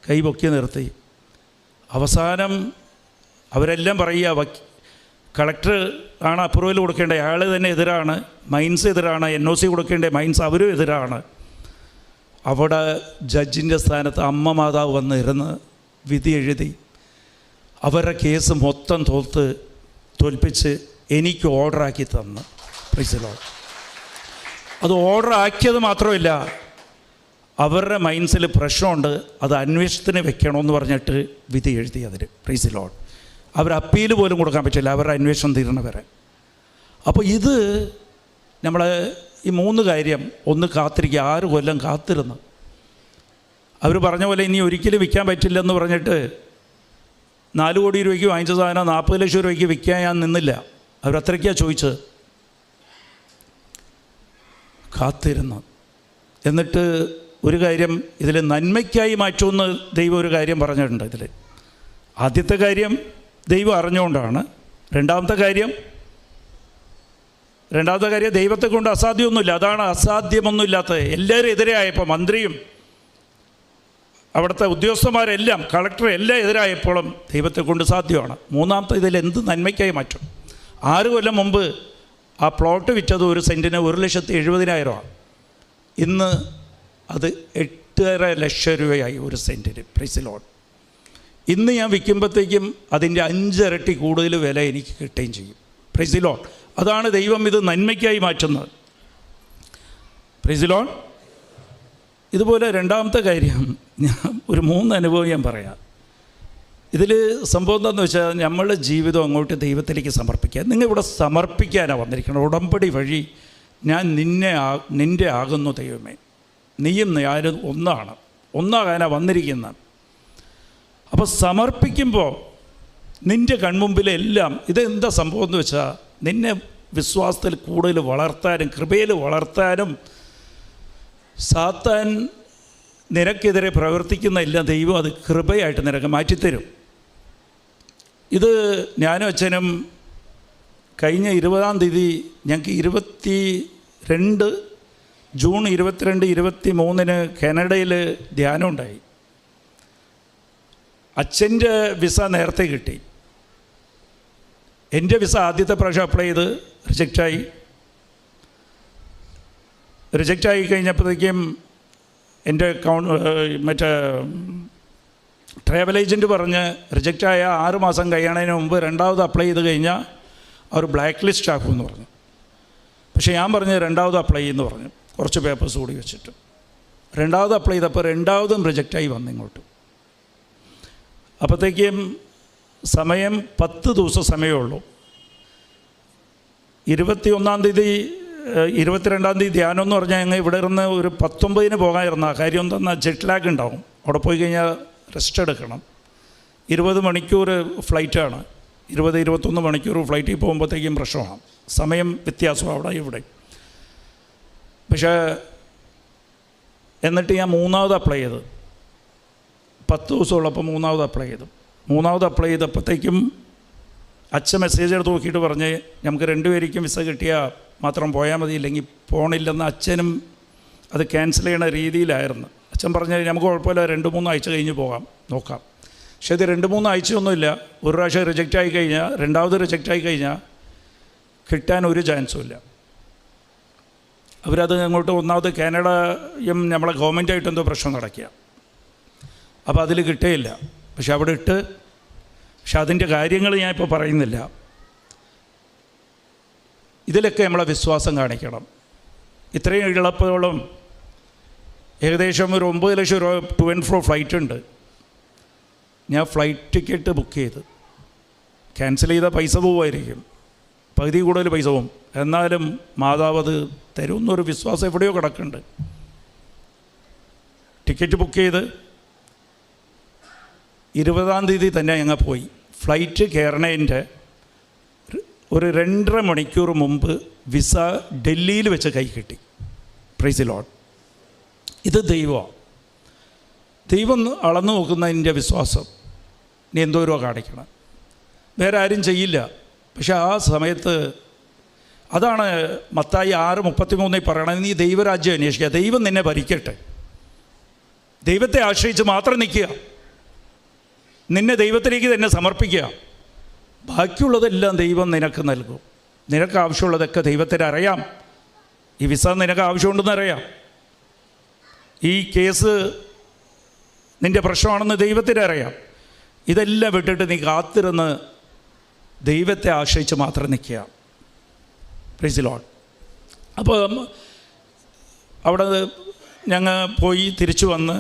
A: കൈ പൊക്കി നിർത്തി. അവസാനം അവരെല്ലാം പറയുക, കളക്ടർ ആണ് അപ്രൂവൽ കൊടുക്കേണ്ടത്, അയാൾ തന്നെ എതിരാണ്, മൈൻസ് എതിരാണ്, NOC കൊടുക്കേണ്ട മൈൻസ് അവരും എതിരാണ്. അവിടെ ജഡ്ജിൻ്റെ സ്ഥാനത്ത് അമ്മ മാതാവ് വന്നിരുന്ന് വിധി എഴുതി. അവരുടെ കേസ് മൊത്തം തോൽപ്പിച്ച് എനിക്ക് ഓർഡറാക്കി തന്നു. Price the Lord. അത് ഓർഡർ ആക്കിയത് മാത്രമല്ല, അവരുടെ മൈൻഡ്സിൽ പ്രശ്നമുണ്ട്, അത് അന്വേഷണത്തിന് വെക്കണമെന്ന് പറഞ്ഞിട്ട് വിധി എഴുതി അതിൽ. Praise the Lord. അവർ അപ്പീൽ പോലും കൊടുക്കാൻ പറ്റില്ല, അവരുടെ അന്വേഷണം തീരണവരെ. അപ്പോൾ ഇത് നമ്മൾ ഈ 3 കാര്യം, ഒന്ന് കാത്തിരിക്കുക. 6 കൊല്ലം കാത്തിരുന്ന്. അവർ പറഞ്ഞ പോലെ ഇനി ഒരിക്കലും വിൽക്കാൻ പറ്റില്ലെന്ന് പറഞ്ഞിട്ട് 4 കോടി രൂപയ്ക്ക് വാങ്ങിച്ച സാധനം 40 ലക്ഷം രൂപയ്ക്ക് വിൽക്കാൻ ഞാൻ നിന്നില്ല. അവരത്രയ്ക്കാണ് ചോദിച്ചത്. കാത്തിരുന്ന്. എന്നിട്ട് ഒരു കാര്യം ഇതിൽ നന്മയ്ക്കായി മാറ്റുമെന്ന് ദൈവം ഒരു കാര്യം പറഞ്ഞിട്ടുണ്ട് ഇതിൽ. ആദ്യത്തെ കാര്യം ദൈവം അറിഞ്ഞുകൊണ്ടാണ്. രണ്ടാമത്തെ കാര്യം ദൈവത്തെ കൊണ്ട് അസാധ്യമൊന്നുമില്ല. അതാണ് അസാധ്യമൊന്നുമില്ലാത്തത്. എല്ലാവരും എതിരായപ്പോൾ, മന്ത്രിയും അവിടുത്തെ ഉദ്യോഗസ്ഥന്മാരെല്ലാം, കളക്ടർ എല്ലാം എതിരായപ്പോഴും ദൈവത്തെ കൊണ്ട് സാധ്യമാണ്. മൂന്നാമത്തെ ഇതിൽ എന്ത് നന്മയ്ക്കായി മാറ്റും. 6 കൊല്ലം മുമ്പ് ആ പ്ലോട്ട് വിറ്റത് 1 സെൻറ്റിന് 1,70,000 ഇന്ന് അത് 8.5 ലക്ഷം രൂപയായി 1 സെൻറ്റിന്. Price the Lord. ഇന്ന് ഞാൻ വിൽക്കുമ്പോഴത്തേക്കും അതിൻ്റെ 5 ഇരട്ടി കൂടുതൽ വില എനിക്ക് കിട്ടുകയും ചെയ്യും. Price the Lord. അതാണ് ദൈവം ഇത് നന്മയ്ക്കായി മാറ്റുന്നത്. Price the Lord. ഇതുപോലെ രണ്ടാമത്തെ കാര്യം, ഞാൻ ഒരു 3 അനുഭവം ഞാൻ പറയാം. ഇതിൽ സംഭവം എന്താണെന്ന് വെച്ചാൽ, നമ്മളുടെ ജീവിതം അങ്ങോട്ട് ദൈവത്തിലേക്ക് സമർപ്പിക്കുക. നിങ്ങൾ ഇവിടെ സമർപ്പിക്കാനാണ് വന്നിരിക്കുന്നത്. ഉടമ്പടി വഴി ഞാൻ നിൻ്റെ ആകുന്നു ദൈവമേ, നീയും ഞാനും ഒന്നാകാനാണ് വന്നിരിക്കുന്നത്. അപ്പോൾ സമർപ്പിക്കുമ്പോൾ നിൻ്റെ കൺമുമ്പിലെല്ലാം ഇതെന്താ സംഭവം എന്ന് വെച്ചാൽ, നിന്നെ വിശ്വാസത്തിൽ കൂടുതൽ വളർത്താനും കൃപയിൽ വളർത്താനും സാത്താൻ നിനക്കെതിരെ പ്രവർത്തിക്കുന്ന എല്ലാം ദൈവം അത് കൃപയായിട്ട് നിനക്ക് മാറ്റിത്തരും. ഇത് ഞാനും അച്ഛനും കഴിഞ്ഞ 20-ാം തീയതി ഞങ്ങൾക്ക് ജൂൺ 22, 23 കാനഡയിൽ ധ്യാനം ഉണ്ടായി. അച്ഛൻ്റെ വിസ നേരത്തെ കിട്ടി. എൻ്റെ വിസ ആദ്യത്തെ പ്രാവശ്യം അപ്ലൈ ചെയ്ത് റിജക്റ്റായി കഴിഞ്ഞപ്പോഴത്തേക്കും എൻ്റെ മറ്റേ ട്രാവൽ ഏജൻറ്റ് പറഞ്ഞ് റിജക്റ്റായ 6 മാസം കഴിയണതിന് മുമ്പ് 2ാമത് അപ്ലൈ ചെയ്ത് കഴിഞ്ഞാൽ അവർ ബ്ലാക്ക് ലിസ്റ്റ് ആക്കുമെന്ന് പറഞ്ഞു. പക്ഷേ ഞാൻ പറഞ്ഞ് 2ാമത് അപ്ലൈ ചെയ്യുമെന്ന് പറഞ്ഞു, കുറച്ച് പേപ്പേഴ്സ് കൂടി വെച്ചിട്ട്. 2ാമത് അപ്ലൈ ചെയ്തപ്പോൾ 2ാമതും റിജക്റ്റായി വന്നിങ്ങോട്ട്. അപ്പോഴത്തേക്കും സമയം 10 ദിവസം സമയമുള്ളൂ. 21-ാം തീയതി 22-ാം തീയതി ധ്യാനം എന്ന് പറഞ്ഞാൽ ഞങ്ങൾ ഇവിടെ ഇരുന്ന് ഒരു 19-ന് പോകാനിരുന്ന കാര്യം എന്തെന്നാൽ ജെറ്റ് ലാഗ് ഉണ്ടാവും. അവിടെ പോയി കഴിഞ്ഞാൽ റെസ്റ്റ് എടുക്കണം. 20 മണിക്കൂർ ഫ്ലൈറ്റാണ്. 20-21 മണിക്കൂർ ഫ്ലൈറ്റിൽ പോകുമ്പോഴത്തേക്കും പ്രശ്നമാണ്. സമയം വ്യത്യാസമാണ് അവിടെ ഇവിടെ. പക്ഷേ എന്നിട്ട് ഞാൻ 3ാമത് അപ്ലൈ ചെയ്ത് 10 ദിവസമുള്ളപ്പോൾ 3ാമത് അപ്ലൈ ചെയ്തപ്പോഴത്തേക്കും അച്ഛൻ മെസ്സേജ് എടുത്ത് നോക്കിയിട്ട് പറഞ്ഞ് നമുക്ക് 2 പേർക്കും വിസ കിട്ടിയാൽ മാത്രം പോയാൽ മതി, ഇല്ലെങ്കിൽ പോകണില്ലെന്ന്. അച്ഛനും അത് ക്യാൻസൽ ചെയ്യണ രീതിയിലായിരുന്നു. അച്ഛൻ പറഞ്ഞ് നമുക്ക് കുഴപ്പമില്ല, 2-3 ആഴ്ച കഴിഞ്ഞ് പോകാം, നോക്കാം. പക്ഷേ ഇത് 2-3 ആഴ്ചയൊന്നുമില്ല. ഒരു പ്രാവശ്യം റിജക്റ്റായി കഴിഞ്ഞാൽ, 2ാമത് റിജക്റ്റായി കഴിഞ്ഞാൽ കിട്ടാൻ ഒരു ചാൻസും ഇല്ല. അവരത് അങ്ങോട്ട് 1ാമത് കാനഡയും നമ്മളെ ഗവൺമെൻറ്റായിട്ട് എന്തോ പ്രശ്നം നടക്കുക. അപ്പോൾ അതിൽ കിട്ടുകയില്ല. പക്ഷെ അവിടെ ഇട്ട്, പക്ഷെ അതിൻ്റെ കാര്യങ്ങൾ ഞാനിപ്പോൾ പറയുന്നില്ല. ഇതിലൊക്കെ നമ്മളെ വിശ്വാസം കാണിക്കണം. ഇത്രയും എളുപ്പത്തോളം ഏകദേശം ഒരു 9 ലക്ഷം രൂപ ടു ആൻഡ് ഫ്രോ ഫ്ലൈറ്റ് ഉണ്ട്. ഞാൻ ഫ്ലൈറ്റ് ടിക്കറ്റ് ബുക്ക് ചെയ്ത് ക്യാൻസൽ ചെയ്താൽ പൈസ പോവുമായിരിക്കും, പകുതി കൂടുതൽ പൈസ പോവും. എന്നാലും മാതാവ് അത് തരുമെന്നൊരു വിശ്വാസം എവിടെയോ കിടക്കുന്നുണ്ട്. ടിക്കറ്റ് ബുക്ക് ചെയ്ത് 20-ാം തീയതി തന്നെ ഞങ്ങൾ പോയി. ഫ്ലൈറ്റ് കയറണതിൻ്റെ ഒരു 2.5 മണിക്കൂർ മുമ്പ് വിസ ഡൽഹിയിൽ വെച്ച് കൈ കിട്ടി. Price the Lord. ഇത് ദൈവമാണ്. ദൈവം അളന്നു നോക്കുന്നതിൻ്റെ വിശ്വാസം നീ എന്തോരോ കാണിക്കണം. വേറെ ആരും ചെയ്യില്ല. പക്ഷെ ആ സമയത്ത് അതാണ് മത്തായി 6:33 പറയണത്, നീ ദൈവരാജ്യം അന്വേഷിക്കുക, ദൈവം നിന്നെ ഭരിക്കട്ടെ. ദൈവത്തെ ആശ്രയിച്ച് മാത്രം നിൽക്കുക, നിന്നെ ദൈവത്തിലേക്ക് തന്നെ സമർപ്പിക്കുക. ബാക്കിയുള്ളതെല്ലാം ദൈവം നിനക്ക് നൽകും. നിനക്ക് ആവശ്യമുള്ളതൊക്കെ ദൈവത്തിന് അറിയാം. ഈ വിസ നിനക്ക് ആവശ്യമുണ്ടെന്ന് അറിയാം. ഈ കേസ് നിൻ്റെ പ്രശ്നമാണെന്ന് ദൈവത്തിന് അറിയാം. ഇതെല്ലാം വിട്ടിട്ട് നീ കാത്തിരുന്ന് ദൈവത്തെ ആശ്രയിച്ച് മാത്രം നിൽക്കുക. Price the Lord. അപ്പോൾ അവിടെ ഞങ്ങൾ പോയി തിരിച്ചു വന്ന്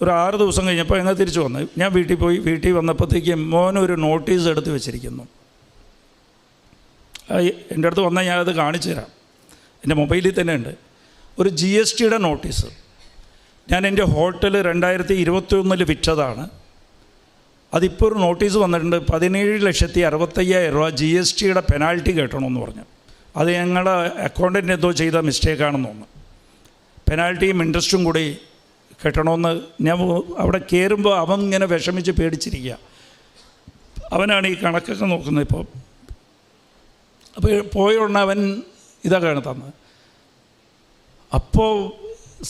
A: ഒരു 6 ദിവസം കഴിഞ്ഞപ്പോൾ ഞങ്ങൾ തിരിച്ചു വന്ന് ഞാൻ വീട്ടിൽ വന്നപ്പോഴത്തേക്കും മോനൊരു നോട്ടീസ് എടുത്ത് വെച്ചിരിക്കുന്നു. എൻ്റെ അടുത്ത് വന്നാൽ ഞാനത് കാണിച്ചു തരാം. എൻ്റെ മൊബൈലിൽ തന്നെ ഉണ്ട്. ഒരു GSTയുടെ നോട്ടീസ്. ഞാൻ എൻ്റെ ഹോട്ടൽ 2021 വിറ്റതാണ്. അതിപ്പോൾ ഒരു നോട്ടീസ് വന്നിട്ടുണ്ട്, 17,65,000 രൂപ GSTയുടെ പെനാൽറ്റി കേട്ടണമെന്ന് പറഞ്ഞു. അത് ഞങ്ങളുടെ അക്കൗണ്ടൻ്റ് എന്തോ ചെയ്ത മിസ്റ്റേക്കാണെന്ന് തോന്നുന്നു. പെനാൽറ്റിയും ഇൻട്രസ്റ്റും കൂടി കെട്ടണമെന്ന്. ഞാൻ അവിടെ കയറുമ്പോൾ അവൻ ഇങ്ങനെ വിഷമിച്ച് പേടിച്ചിരിക്കുക. അവനാണ് ഈ കണക്കൊക്കെ നോക്കുന്നത് ഇപ്പോൾ. അപ്പോൾ പോയ ഉടനെ അവൻ ഇതൊക്കെയാണ് തന്നത്. അപ്പോൾ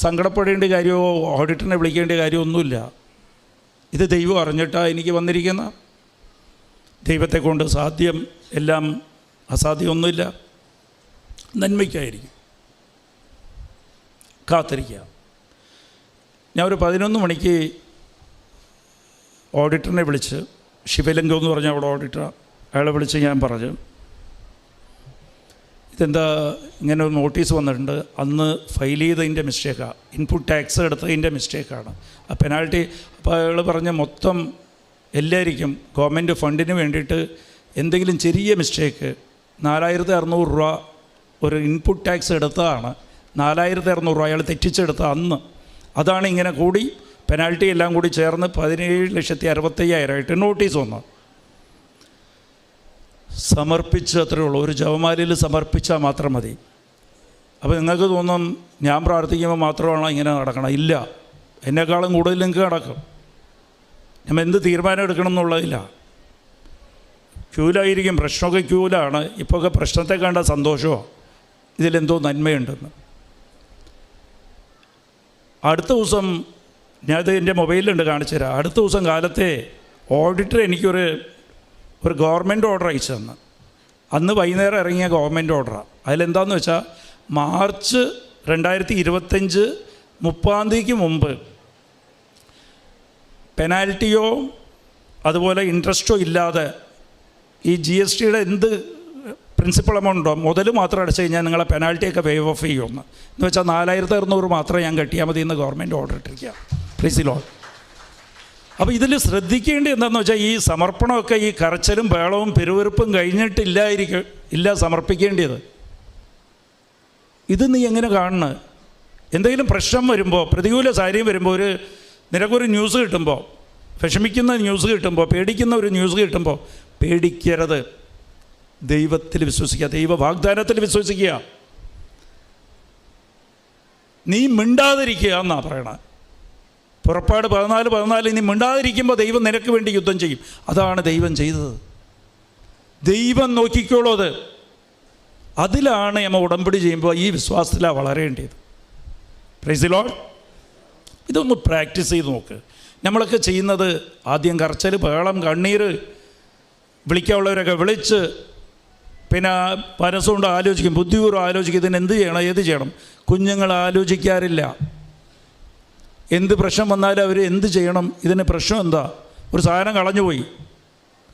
A: സങ്കടപ്പെടേണ്ട കാര്യമോ ഓഡിറ്ററിനെ വിളിക്കേണ്ട കാര്യമൊന്നുമില്ല. ഇത് ദൈവം അറിഞ്ഞിട്ടാണ് എനിക്ക് വന്നിരിക്കുന്ന. ദൈവത്തെ കൊണ്ട് സാധ്യം എല്ലാം, അസാധ്യമൊന്നുമില്ല. നന്മയ്ക്കായിരിക്കും. കാത്തിരിക്കുക. ഞാൻ ഒരു 11 മണിക്ക് ഓഡിറ്ററിനെ വിളിച്ച്, ശിവലിംഗം എന്ന് പറഞ്ഞ അവിടെ ഓഡിറ്റർ, അയാളെ വിളിച്ച് ഞാൻ പറഞ്ഞു, ഇതെന്താ ഇങ്ങനെ ഒരു നോട്ടീസ് വന്നിട്ടുണ്ട്, അന്ന് ഫയൽ ചെയ്തതിൻ്റെ മിസ്റ്റേക്കാണ്, ഇൻപുട്ട് ടാക്സ് എടുത്തതിൻ്റെ മിസ്റ്റേക്കാണ് ആ പെനാൽറ്റി. അപ്പോൾ അയാൾ പറഞ്ഞ മൊത്തം എല്ലാവർക്കും ഗവൺമെൻറ് ഫണ്ടിന് വേണ്ടിയിട്ട് എന്തെങ്കിലും ചെറിയ മിസ്റ്റേക്ക് 4,600 രൂപ ഒരു ഇൻപുട്ട് ടാക്സ് എടുത്തതാണ്. 4,600 രൂപ അയാൾ തെറ്റിച്ചെടുത്ത അന്ന്. അതാണ് ഇങ്ങനെ കൂടി പെനാൽറ്റി എല്ലാം കൂടി ചേർന്ന് 17,65,000 ആയിട്ട് നോട്ടീസ് വന്നു. സമർപ്പിച്ച് അത്രയേ ഉള്ളൂ. ഒരു ജപമാലയിൽ സമർപ്പിച്ചാൽ മാത്രം മതി. അപ്പോൾ നിങ്ങൾക്ക് തോന്നും ഞാൻ പ്രാർത്ഥിക്കുമ്പോൾ മാത്രമാണ് ഇങ്ങനെ നടക്കണം. ഇല്ല, എന്നെക്കാളും കൂടുതൽ നിങ്ങൾക്ക് നടക്കും. നമ്മൾ എന്ത് തീരുമാനം എടുക്കണം എന്നുള്ളതില്ല. ക്യൂലായിരിക്കും, പ്രശ്നമൊക്കെ ക്യൂലാണ്. ഇപ്പോഴൊക്കെ പ്രശ്നത്തെ കണ്ട സന്തോഷമോ ഇതിലെന്തോ നന്മയുണ്ടെന്ന്. അടുത്ത ദിവസം ഞാനത് എൻ്റെ മൊബൈലിലുണ്ട്, കാണിച്ചു തരാം. അടുത്ത ദിവസം കാലത്തെ ഓഡിറ്റർ എനിക്കൊരു ഗവൺമെൻറ് ഓർഡർ അയച്ചു തന്നു. അന്ന് വൈകുന്നേരം ഇറങ്ങിയ ഗവൺമെൻറ് ഓർഡറാണ്. അതിലെന്താണെന്ന് വെച്ചാൽ മാർച്ച് 2025 30-ാം തീയതിക്ക് മുമ്പ് പെനാൽറ്റിയോ അതുപോലെ ഇൻട്രസ്റ്റോ ഇല്ലാതെ ഈ GSTയുടെ എന്ത് പ്രിൻസിപ്പൽ എമൗണ്ടോ മുതൽ മാത്രം അടച്ചു കഴിഞ്ഞാൽ നിങ്ങളെ പെനാൽറ്റിയൊക്കെ വേവ് ഓഫ് ചെയ്യുമെന്ന്. എന്ന് വെച്ചാൽ 4,600 മാത്രം ഞാൻ കെട്ടിയാൽ മതി എന്ന് ഗവൺമെൻറ് ഓർഡർ ഇട്ടിരിക്കുക. Praise the Lord. അപ്പോൾ ഇതിൽ ശ്രദ്ധിക്കേണ്ടത് എന്താണെന്ന് വെച്ചാൽ ഈ സമർപ്പണമൊക്കെ ഈ കരച്ചിലും ബഹളവും പെരുവെറുപ്പും ഇല്ല സമർപ്പിക്കേണ്ടത്. ഇത് നീ എങ്ങനെ കാണുന്നത്? എന്തെങ്കിലും പ്രശ്നം വരുമ്പോൾ, പ്രതികൂല സാഹചര്യം വരുമ്പോൾ, നിനക്കൊരു ന്യൂസ് കിട്ടുമ്പോൾ, വിഷമിക്കുന്ന ന്യൂസ് കിട്ടുമ്പോൾ, പേടിക്കുന്ന ഒരു ന്യൂസ് കിട്ടുമ്പോൾ പേടിക്കരുത്. ദൈവത്തിൽ വിശ്വസിക്കുക, ദൈവ വാഗ്ദാനത്തിൽ വിശ്വസിക്കുക. നീ മിണ്ടാതിരിക്കുക എന്നാണ് പറയണത്. പുറപ്പാട് 14:14 നീ മിണ്ടാതിരിക്കുമ്പോൾ ദൈവം നിനക്ക് വേണ്ടി യുദ്ധം ചെയ്യും. അതാണ് ദൈവം ചെയ്തത്. ദൈവം നോക്കിക്കോളൂ. അതിലാണ് നമ്മൾ ഉടമ്പടി ചെയ്യുമ്പോൾ ഈ വിശ്വാസത്തിലാണ് വളരേണ്ടത്. Praise the Lord. ഇതൊന്ന് പ്രാക്ടീസ് ചെയ്ത് നോക്ക്. നമ്മളൊക്കെ ചെയ്യുന്നത് ആദ്യം കരച്ചിൽ, ബഹളം, കണ്ണീര്, വിളിക്കാനുള്ളവരൊക്കെ വിളിച്ച്, പിന്നെ മനസ്സുകൊണ്ട് ആലോചിക്കും, ബുദ്ധിപൂർവ്വം ആലോചിക്കും, ഇതിന് എന്ത് ചെയ്യണം, ഏത് ചെയ്യണം. കുഞ്ഞുങ്ങൾ ആലോചിക്കാറില്ല. എന്ത് പ്രശ്നം വന്നാലും അവർ എന്ത് ചെയ്യണം, ഇതിന് പ്രശ്നം എന്താ, ഒരു സാധനം കളഞ്ഞുപോയി,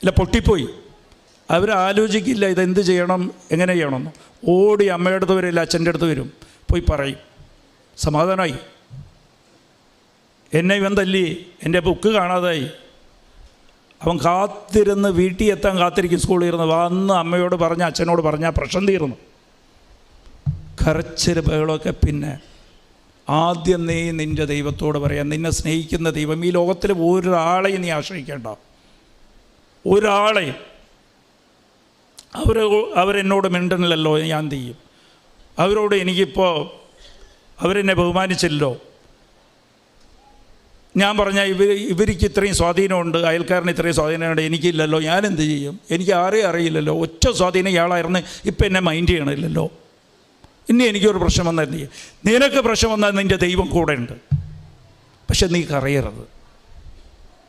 A: ഇല്ല പൊട്ടിപ്പോയി, അവർ ആലോചിക്കില്ല ഇതെന്ത് ചെയ്യണം, എങ്ങനെ ചെയ്യണമെന്ന്. ഓടി അമ്മയുടെ അടുത്ത് വരില്ല, അച്ഛൻ്റെ അടുത്ത് വരും, പോയി പറയും, സമാധാനമായി. എന്നെ ഇവൻ തല്ലി, എൻ്റെ ബുക്ക് കാണാതായി. അവൻ കാത്തിരുന്ന് വീട്ടിൽ എത്താൻ കാത്തിരിക്കും, സ്കൂളിൽ ഇരുന്ന് വന്ന് അമ്മയോട് പറഞ്ഞ, അച്ഛനോട് പറഞ്ഞാൽ പ്രശ്നം തീർന്നു. കരച്ചിൽ ബഹളമൊക്കെ പിന്നെ ആദ്യം നീ നിൻ്റെ ദൈവത്തോട് പറയാം, നിന്നെ സ്നേഹിക്കുന്ന ദൈവം. ഈ ലോകത്തിൽ ഒരാളെയും നീ ആശ്രയിക്കേണ്ട, ഒരാളെയും. അവരെന്നോട് മിണ്ടണില്ലല്ലോ, ഞാൻ എന്ത് ചെയ്യും? അവരോട് എനിക്കിപ്പോൾ അവരെന്നെ ബഹുമാനിച്ചില്ലല്ലോ, ഞാൻ പറഞ്ഞാൽ ഇവർക്ക് ഇത്രയും സ്വാധീനമുണ്ട്, അയൽക്കാരന് ഇത്രയും സ്വാധീനമുണ്ട്, എനിക്കില്ലല്ലോ, ഞാൻ എന്ത് ചെയ്യും? എനിക്ക് ആരെയും അറിയില്ലല്ലോ, ഒറ്റ സ്വാധീനം ഇയാളായിരുന്നു, ഇപ്പം എന്നെ മൈൻഡ് ചെയ്യണമില്ലല്ലോ, ഇനി എനിക്കൊരു പ്രശ്നം വന്നാൽ എന്ത് ചെയ്യും? നിനക്ക് പ്രശ്നം വന്നാൽ നിൻ്റെ ദൈവം കൂടെ ഉണ്ട്. പക്ഷെ നീ കരയരുത്,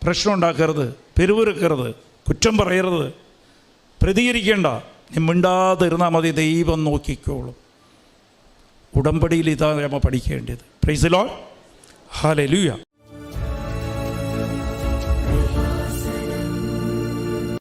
A: പ്രശ്നം ഉണ്ടാക്കരുത്, പെരുവിറുക്കരുത്, കുറ്റം പറയരുത്, പ്രതികരിക്കേണ്ട. നീ മിണ്ടാതിരുന്നാൽ മതി, ദൈവം നോക്കിക്കോളും. ഉടമ്പടിയിൽ ഇതാണ് നമ്മൾ പഠിക്കേണ്ടത്. Price the Lord. ഹല്ലേലൂയ.